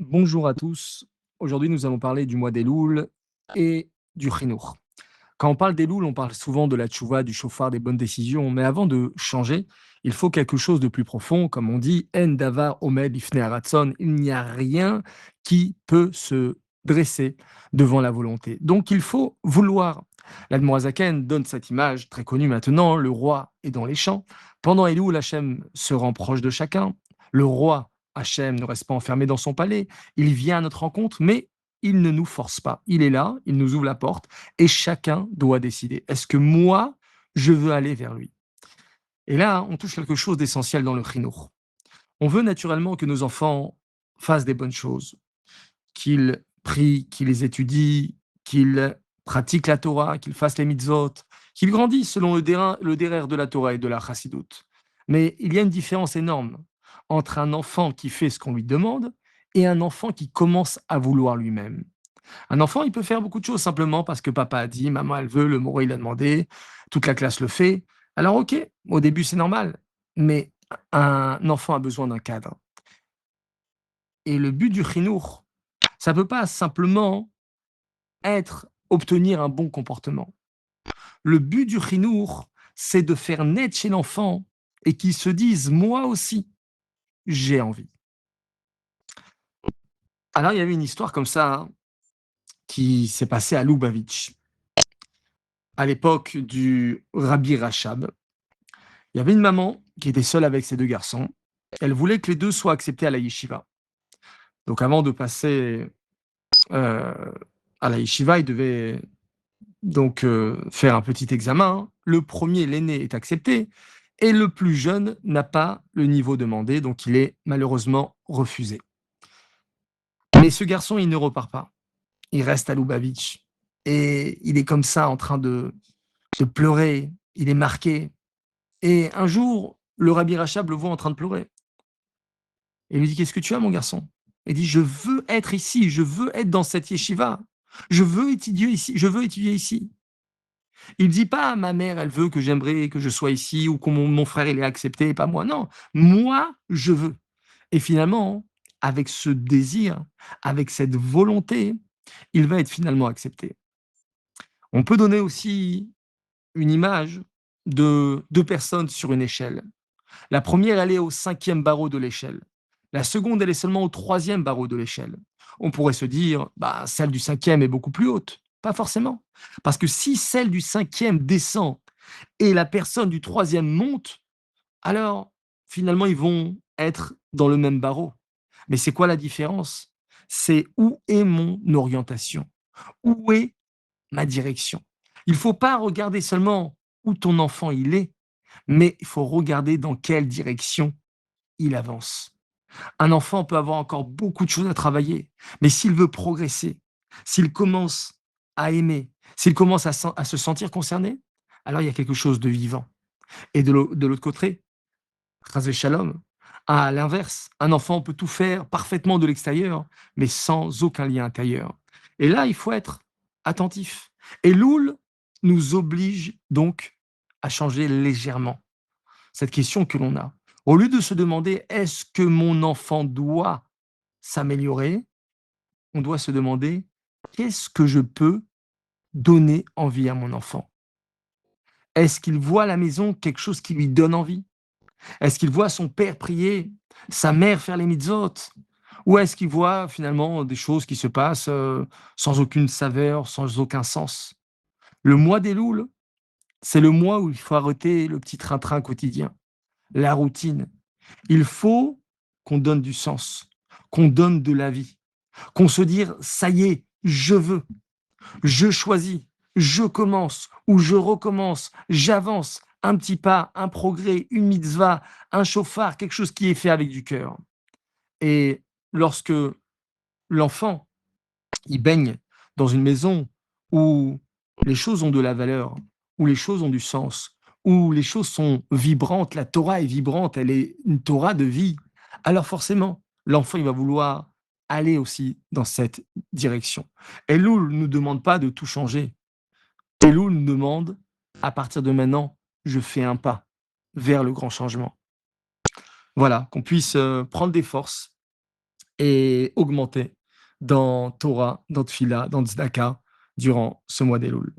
Bonjour à tous. Aujourd'hui, nous allons parler du mois d'Elul et du Chinour. Quand on parle d'Elul, on parle souvent de la tchouva, du chauffard, des bonnes décisions. Mais avant de changer, il faut quelque chose de plus profond. Comme on dit, En davar omed ifne aratzon. Il n'y a rien qui peut se dresser devant la volonté. Donc, il faut vouloir. L'Admorazaken donne cette image très connue maintenant. Le roi est dans les champs. Pendant Elul, Hachem se rend proche de chacun. Le roi Hachem ne reste pas enfermé dans son palais. Il vient à notre rencontre, mais il ne nous force pas. Il est là, il nous ouvre la porte et chacun doit décider. Est-ce que moi, je veux aller vers lui? Et là, on touche quelque chose d'essentiel dans le chinour. On veut naturellement que nos enfants fassent des bonnes choses, qu'ils prient, qu'ils étudient, qu'ils pratiquent la Torah, qu'ils fassent les mitzvot, qu'ils grandissent selon le derer de la Torah et de la chassidoute. Mais il y a une différence énorme entre un enfant qui fait ce qu'on lui demande et un enfant qui commence à vouloir lui-même. Un enfant, il peut faire beaucoup de choses simplement parce que papa a dit, maman elle veut, le moro il a demandé, toute la classe le fait. Alors ok, au début c'est normal, mais un enfant a besoin d'un cadre. Et le but du chinour, ça peut pas simplement être obtenir un bon comportement. Le but du chinour, c'est de faire naître chez l'enfant et qu'il se dise, moi aussi, j'ai envie. Alors il y avait une histoire comme ça hein, qui s'est passée à Lubavitch, à l'époque du Rabbi Rachab. Il y avait une maman qui était seule avec ses 2 garçons. Elle voulait que les 2 soient acceptés à la yeshiva. Donc avant de passer, heu, à la yeshiva, ils devaient donc faire un petit examen. Le premier, l'aîné, est accepté et le plus jeune n'a pas le niveau demandé, donc il est malheureusement refusé. Mais ce garçon, il ne repart pas. Il reste à Lubavitch et il est comme ça en train de pleurer. Il est marqué et un jour, le Rabbi Rachab le voit en train de pleurer. Et il lui dit: «Qu'est-ce que tu as mon garçon?» Il dit: «Je veux être ici, je veux être dans cette yeshiva. Je veux étudier ici». Il dit pas: «Ma mère, elle veut que j'aimerais que je sois ici ou que mon frère, il est accepté et pas moi». Non, moi, je veux. Et finalement, avec ce désir, avec cette volonté, il va être finalement accepté. On peut donner aussi une image de 2 personnes sur une échelle. La première, elle est au 5e barreau de l'échelle. La seconde, elle est seulement au 3e barreau de l'échelle. On pourrait se dire, bah, celle du 5e est beaucoup plus haute. Pas forcément. Parce que si celle du 5e descend et la personne du 3e monte, alors finalement, ils vont être dans le même barreau. Mais c'est quoi la différence? C'est où est mon orientation? Où est ma direction? Il ne faut pas regarder seulement où ton enfant il est, mais il faut regarder dans quelle direction il avance. Un enfant peut avoir encore beaucoup de choses à travailler, mais s'il veut progresser, s'il commence à aimer, s'il commence à se sentir concerné, alors il y a quelque chose de vivant. Et de l'autre côté, Chas Shalom, à l'inverse, un enfant peut tout faire parfaitement de l'extérieur, mais sans aucun lien intérieur. Et là, il faut être attentif. Et Loul nous oblige donc à changer légèrement cette question que l'on a. Au lieu de se demander: «Est-ce que mon enfant doit s'améliorer?» on doit se demander: «Qu'est-ce que je peux donner envie à mon enfant?» Est-ce qu'il voit à la maison quelque chose qui lui donne envie? Est-ce qu'il voit son père prier, sa mère faire les mitzvot? Ou est-ce qu'il voit finalement des choses qui se passent, sans aucune saveur, sans aucun sens? Le mois des louls, c'est le mois où il faut arrêter le petit train-train quotidien, la routine. Il faut qu'on donne du sens, qu'on donne de la vie, qu'on se dise: «Ça y est, je veux, je choisis, je commence ou je recommence, j'avance, un petit pas, un progrès, une mitzvah, un chauffard», quelque chose qui est fait avec du cœur. Et lorsque l'enfant, il baigne dans une maison où les choses ont de la valeur, où les choses ont du sens, où les choses sont vibrantes, la Torah est vibrante, elle est une Torah de vie. Alors forcément, l'enfant, il va vouloir aller aussi dans cette direction. Elul ne nous demande pas de tout changer. Elul nous demande, à partir de maintenant, je fais un pas vers le grand changement. Voilà, qu'on puisse prendre des forces et augmenter dans Torah, dans Tfila, dans Tzedaka durant ce mois d'Elul.